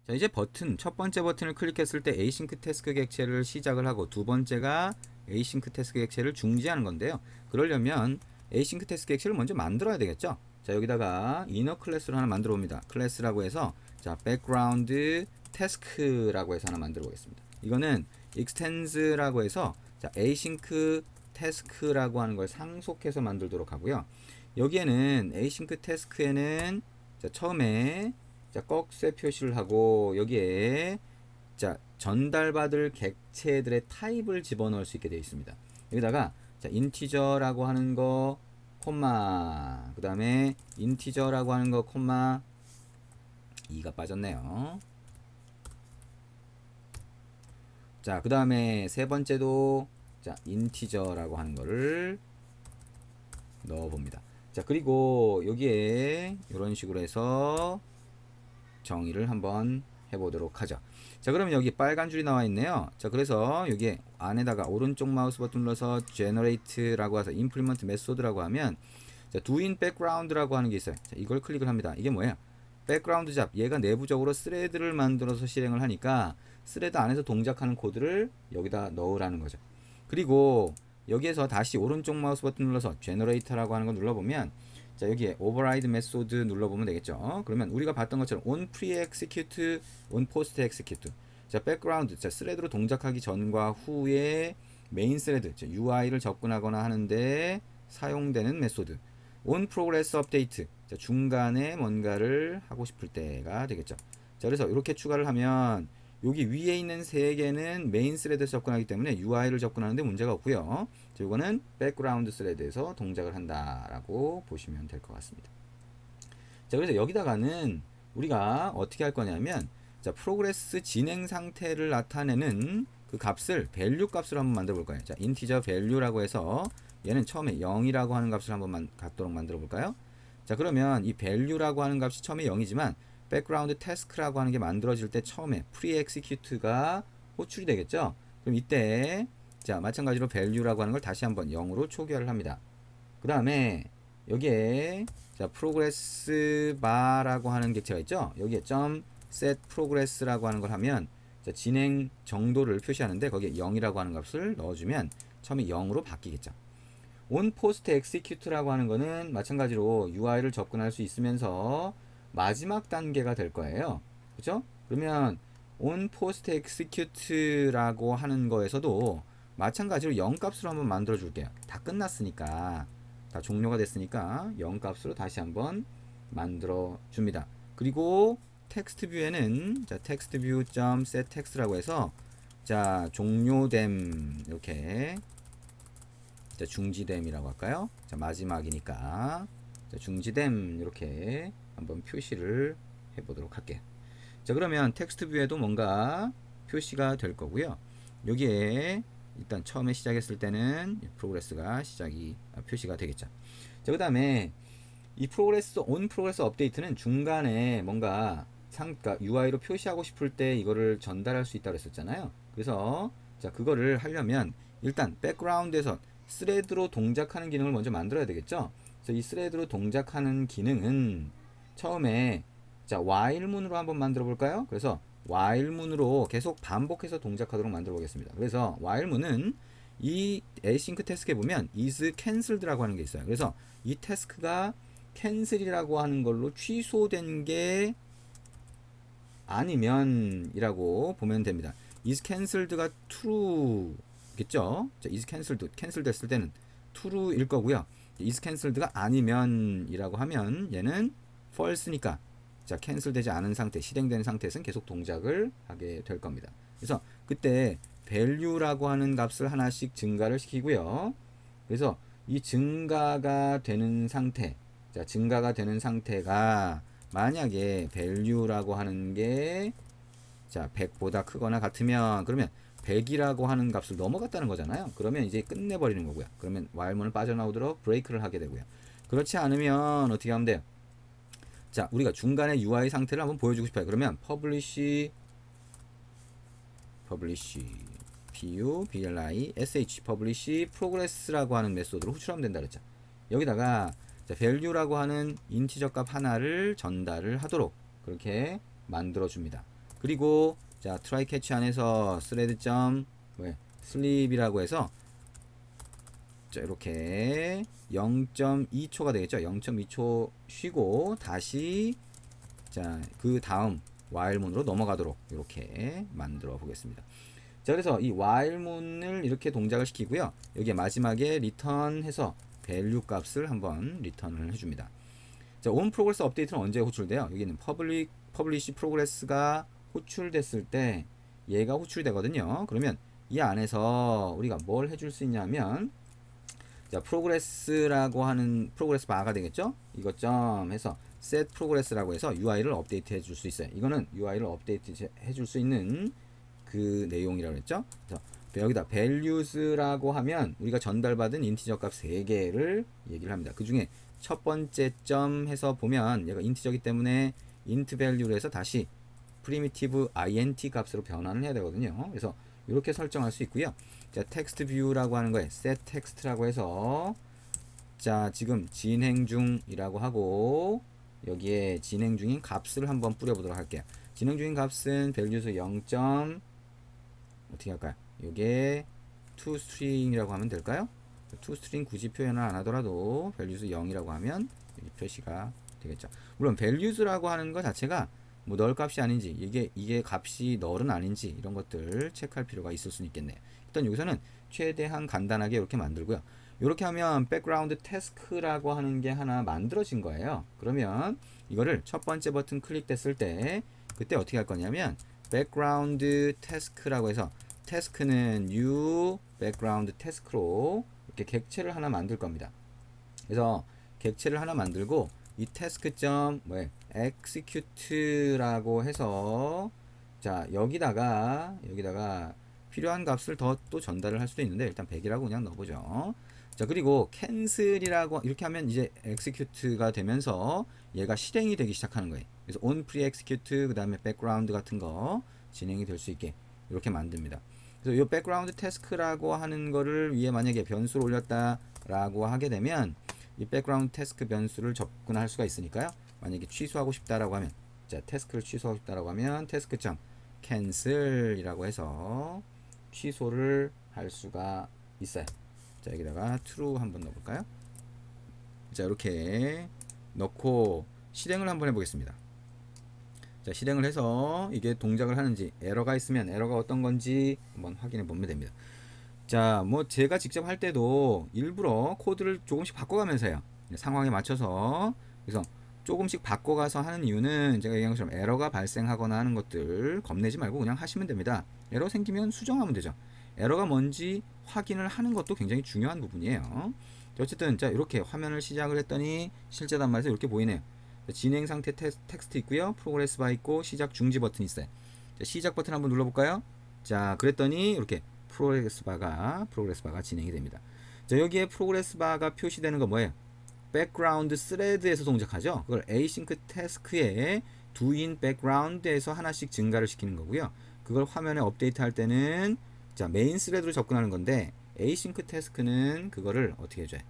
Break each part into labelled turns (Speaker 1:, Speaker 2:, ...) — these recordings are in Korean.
Speaker 1: 자, 이제 첫 번째 버튼을 클릭했을 때 에이싱크 태스크 객체를 시작을 하고, 두 번째가 에이싱크 태스크 객체를 중지하는 건데요. 그러려면 에이싱크 태스크 객체를 먼저 만들어야 되겠죠. 자, 여기다가 이너 클래스를 하나 만들어 봅니다. 클래스라고 해서, 자, 백그라운드 태스크라고 해서 하나 만들어 보겠습니다. 이거는 extens라고 해서, 자, 에이싱크 태스크라고 하는 걸 상속해서 만들도록 하고요. 여기에는 에이싱크 태스크에는, 자, 처음에, 자, 꺽쇠 표시를 하고, 여기에, 자, 전달받을 객체들의 타입을 집어넣을 수 있게 되어 있습니다. 여기다가, 자, 인티저라고 하는 거 콤마, 그 다음에 인티저라고 하는 거 콤마 2가 빠졌네요. 자, 그 다음에 세 번째도, 자, 인티저라고 하는 거를 넣어 봅니다. 자, 그리고 여기에 이런 식으로 해서 정의를 한번 해보도록 하죠. 자, 그러면 여기 빨간 줄이 나와 있네요. 자, 그래서 여기 안에다가 오른쪽 마우스 버튼 눌러서 generate라고 해서 implement method라고 하면, 자, do인 background라고 하는 게 있어요. 자, 이걸 클릭을 합니다. 이게 뭐예요? 백그라운드 잡, 얘가 내부적으로 스레드를 만들어서 실행을 하니까 스레드 안에서 동작하는 코드를 여기다 넣으라는 거죠. 그리고 여기에서 다시 오른쪽 마우스 버튼 눌러서 generate라고 하는 거 눌러보면, 자, 여기에 override method 눌러보면 되겠죠. 그러면 우리가 봤던 것처럼 on pre-execute, on post-execute. 자, background, 자, 스레드로 동작하기 전과 후에 메인 스레드, 자, UI를 접근하거나 하는데 사용되는 메소드. on progress update, 자, 중간에 뭔가를 하고 싶을 때가 되겠죠. 자, 그래서 이렇게 추가를 하면 여기 위에 있는 세 개는 메인 스레드에서 접근하기 때문에 UI를 접근하는데 문제가 없고요. 자, 이거는 백그라운드 스레드에서 동작을 한다라고 보시면 될 것 같습니다. 자, 그래서 여기다가는 우리가 어떻게 할 거냐면, 자, 프로그레스 진행 상태를 나타내는 그 값을 밸류 값으로 한번 만들어 볼 거예요. 자, 인티저 밸류라고 해서 얘는 처음에 0이라고 하는 값을 한번 갖도록 만들어 볼까요? 자, 그러면 이 value라고 하는 값이 처음에 0이지만 background task라고 하는 게 만들어질 때 처음에 pre-execute가 호출이 되겠죠. 그럼 이때, 자, 마찬가지로 value라고 하는 걸 다시 한번 0으로 초기화를 합니다. 그 다음에 여기에, 자, progress bar라고 하는 객체가 있죠. 여기에 set progress라고 하는 걸 하면, 자, 진행 정도를 표시하는데 거기에 0이라고 하는 값을 넣어주면 처음에 0으로 바뀌겠죠. on post execute라고 하는 거는 마찬가지로 UI를 접근할 수 있으면서 마지막 단계가 될 거예요. 그죠? 그러면 on post execute라고 하는 거에서도 마찬가지로 0 값으로 한번 만들어 줄게요. 다 끝났으니까, 다 종료가 됐으니까 0 값으로 다시 한번 만들어 줍니다. 그리고 텍스트 뷰에는, 자, 텍스트 뷰.set text라고 해서, 자, 종료됨, 이렇게, 자, 중지됨이라고 할까요? 자, 마지막이니까, 자, 중지됨, 이렇게 한번 표시를 해보도록 할게요. 자, 그러면 텍스트 뷰에도 뭔가 표시가 될 거고요. 여기에 일단 처음에 시작했을 때는 프로그레스가 표시가 되겠죠. 자, 그 다음에 이 on 프로그레스 업데이트는 중간에 뭔가 그러니까 UI로 표시하고 싶을 때 이거를 전달할 수 있다고 했었잖아요. 그래서, 자, 그거를 하려면 일단 백그라운드에서 스레드로 동작하는 기능을 먼저 만들어야 되겠죠. 그래서 이 스레드로 동작하는 기능은 처음에, 자, while문으로 한번 만들어 볼까요? 그래서 while문으로 계속 반복해서 동작하도록 만들어 보겠습니다. 그래서 while문은 이 async 태스크에 보면 is canceled라고 하는 게 있어요. 그래서 이 태스크가 캔슬이라고 하는 걸로 취소된 게 아니면 이라고 보면 됩니다. is canceled가 true겠죠. 자, is cancel 됐을 때는 true일 거고요. is canceled가 아니면 이라고 하면 얘는 false니까, 자, cancel 되지 않은 상태, 실행된 상태에서는 계속 동작을 하게 될 겁니다. 그래서 그때 value라고 하는 값을 하나씩 증가를 시키고요. 그래서 이 증가가 되는 상태, 자, 증가가 되는 상태가 만약에 value라고 하는 게, 자, 100보다 크거나 같으면, 그러면 100이라고 하는 값을 넘어갔다는 거잖아요. 그러면 이제 끝내버리는 거고요. 그러면 while문을 빠져나오도록 브레이크를 하게 되고요. 그렇지 않으면 어떻게 하면 돼요? 자, 우리가 중간에 UI 상태를 한번 보여주고 싶어요. 그러면 publish publish progress라고 하는 메소드로 호출하면 된다 그랬죠. 여기다가, 자, value라고 하는 인티저 값 하나를 전달을 하도록 그렇게 만들어 줍니다. 그리고 자 try catch 안에서 thread 점 sleep이라고 해서 자 이렇게 0.2초가 되겠죠. 0.2초 쉬고 다시 자 그 다음 while문으로 넘어가도록 이렇게 만들어 보겠습니다. 자 그래서 이 while문을 이렇게 동작을 시키고요. 여기에 마지막에 return 해서 value 값을 한번 리턴을 해줍니다. 자 on progress 업데이트는 언제 호출돼요? 여기는 publish progress가 호출됐을 때 얘가 호출되거든요. 그러면 이 안에서 우리가 뭘 해줄 수 있냐면 자 progress라고 하는 progress bar가 되겠죠. 이것 점 해서 set progress라고 해서 UI를 업데이트 해줄 수 있어요. 이거는 UI를 업데이트 해줄 수 있는 그 내용이라고 했죠. 여기다 values라고 하면 우리가 전달받은 인티저 값 3개를 얘기를 합니다. 그 중에 첫 번째 점 해서 보면 얘가 인티저이기 때문에 int value로 해서 다시 primitive int 값으로 변환을 해야 되거든요. 그래서 이렇게 설정할 수 있고요. 자, text view라고 하는 거에 set text라고 해서 자, 지금 진행 중이라고 하고 여기에 진행 중인 값을 한번 뿌려보도록 할게요. 진행 중인 값은 values 0. 어떻게 할까요? 이게 toString이라고 하면 될까요? toString 굳이 표현을 안 하더라도 values 0이라고 하면 여기 표시가 되겠죠. 물론 values라고 하는 것 자체가 뭐 널 값이 아닌지 이게 값이 널은 아닌지 이런 것들 체크할 필요가 있을 수 있겠네요. 일단 여기서는 최대한 간단하게 이렇게 만들고요. 이렇게 하면 백그라운드 태스크라고 하는 게 하나 만들어진 거예요. 그러면 이거를 첫 번째 버튼 클릭됐을 때 그때 어떻게 할 거냐면 백그라운드 태스크라고 해서 태스크는 new 백그라운드 태스크로 이렇게 객체를 하나 만들 겁니다. 그래서 객체를 하나 만들고 이 태스크.점 execute라고 해서 자 여기다가 필요한 값을 더 또 전달을 할 수도 있는데 일단 100이라고 그냥 넣어보죠. 자 그리고 cancel이라고 이렇게 하면 이제 execute가 되면서 얘가 실행이 되기 시작하는 거예요. 그래서 on pre-execute 그 다음에 background 같은 거 진행이 될 수 있게 이렇게 만듭니다. 그래서 이 background task라고 하는 거를 위에 만약에 변수를 올렸다라고 하게 되면 이 background task 변수를 접근할 수가 있으니까요. 만약에 취소하고 싶다라고 하면 자 태스크를 취소하고 싶다라고 하면 task.점 cancel이라고 해서 취소를 할 수가 있어요. 자 여기다가 true 한번 넣어볼까요? 자 이렇게 넣고 실행을 한번 해보겠습니다. 자 실행을 해서 이게 동작을 하는지 에러가 있으면 에러가 어떤 건지 한번 확인해 보면 됩니다. 자 뭐 제가 직접 할 때도 일부러 코드를 조금씩 바꿔가면서 해요. 상황에 맞춰서. 그래서 조금씩 바꿔가서 하는 이유는 제가 얘기한 것처럼 에러가 발생하거나 하는 것들 겁내지 말고 그냥 하시면 됩니다. 에러 생기면 수정하면 되죠. 에러가 뭔지 확인을 하는 것도 굉장히 중요한 부분이에요. 어쨌든 자 이렇게 화면을 시작을 했더니 실제 단말에서 이렇게 보이네요. 진행 상태 텍스트 있고요. 프로그레스 바 있고 시작 중지 버튼 있어요. 자, 시작 버튼 한번 눌러볼까요? 자 그랬더니 이렇게 프로그레스 바가 진행이 됩니다. 자 여기에 프로그레스 바가 표시되는 거 뭐예요? 백그라운드 스레드에서 동작하죠. 그걸 async task에 do인 백그라운드에서 하나씩 증가를 시키는 거고요. 그걸 화면에 업데이트 할 때는 자 메인 스레드로 접근하는 건데 async task는 그거를 어떻게 해줘요?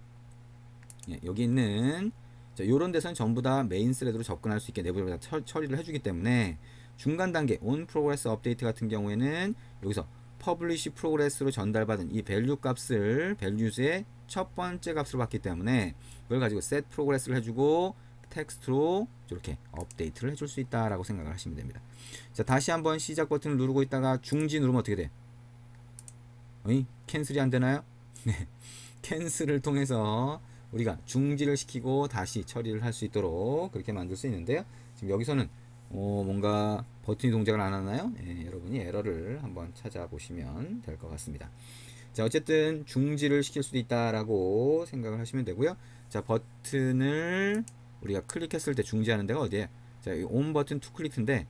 Speaker 1: 예, 여기 있는 자 요런 데서는 전부 다 메인 스레드로 접근할 수 있게 내부적으로 처리를 해주기 때문에 중간 단계 on progress update 같은 경우에는 여기서 publish progress로 전달받은 이 value 값을 values의 첫 번째 값으로 받기 때문에 그걸 가지고 set progress를 해주고 텍스트로 이렇게 업데이트를 해줄 수 있다라고 생각을 하시면 됩니다. 자 다시 한번 시작 버튼을 누르고 있다가 중지 누르면 어떻게 돼? 어이? 캔슬이 안 되나요? 네. 캔슬을 통해서 우리가 중지를 시키고 다시 처리를 할 수 있도록 그렇게 만들 수 있는데요. 지금 여기서는 뭔가 버튼이 동작을 안 하나요? 네, 여러분이 에러를 한번 찾아보시면 될 것 같습니다. 자 어쨌든 중지를 시킬 수도 있다라고 생각을 하시면 되고요. 자 버튼을 우리가 클릭했을 때 중지하는 데가 어디에요? 자 on 버튼 to 클릭인데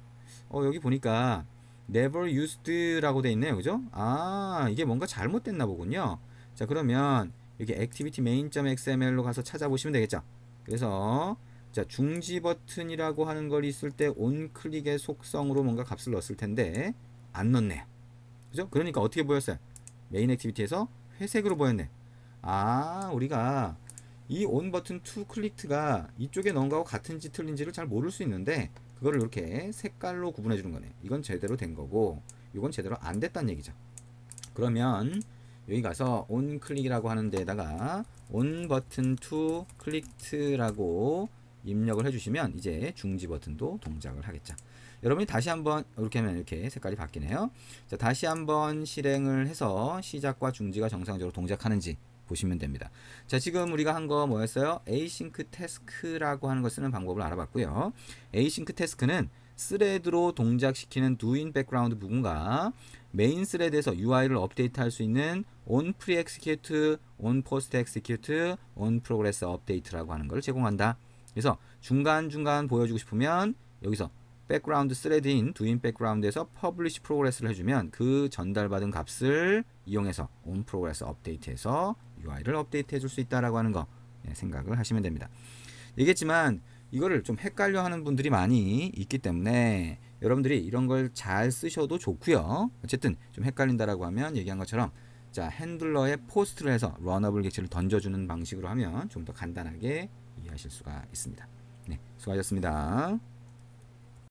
Speaker 1: 여기 보니까 never used라고 돼 있네요. 그죠? 아 이게 뭔가 잘못됐나 보군요. 자 그러면 여기 activity main.xml로 가서 찾아보시면 되겠죠. 그래서 자 중지 버튼이라고 하는 걸 있을 때 on 클릭의 속성으로 뭔가 값을 넣었을 텐데 안 넣네요. 그죠? 그러니까 어떻게 보였어요? 메인 액티비티에서 회색으로 보였네. 아 우리가 이 on 버튼 to 클릭가 이쪽에 넣은 거하고 같은지 틀린지를 잘 모를 수 있는데 그거를 이렇게 색깔로 구분해 주는 거네요. 이건 제대로 된 거고 이건 제대로 안 됐다는 얘기죠. 그러면 여기 가서 on 클릭이라고 하는 데다가 on 버튼 to clicked라고 입력을 해주시면 이제 중지 버튼도 동작을 하겠죠. 여러분이 다시 한번 이렇게 하면 이렇게 색깔이 바뀌네요. 자, 다시 한번 실행을 해서 시작과 중지가 정상적으로 동작하는지 보시면 됩니다. 자, 지금 우리가 한 거 뭐였어요? async task라고 하는 걸 쓰는 방법을 알아봤고요. async task는 스레드로 동작시키는 do인 백그라운드 부분과 메인 스레드에서 UI를 업데이트할 수 있는 on pre-execute, on post-execute, on progress update라고 하는 걸 제공한다. 그래서 중간중간 보여주고 싶으면 여기서 백그라운드 스레드인 do인 백그라운드에서 publish progress를 해주면 그 전달받은 값을 이용해서 on progress update에서 UI를 업데이트 해줄 수 있다라고 하는 거 생각을 하시면 됩니다. 얘기했지만 이거를 좀 헷갈려 하는 분들이 많이 있기 때문에 여러분들이 이런 걸 잘 쓰셔도 좋고요. 어쨌든 좀 헷갈린다라고 하면 얘기한 것처럼 자, 핸들러에 포스트를 해서 런어블 객체를 던져주는 방식으로 하면 좀 더 간단하게 이해하실 수가 있습니다. 네, 수고하셨습니다.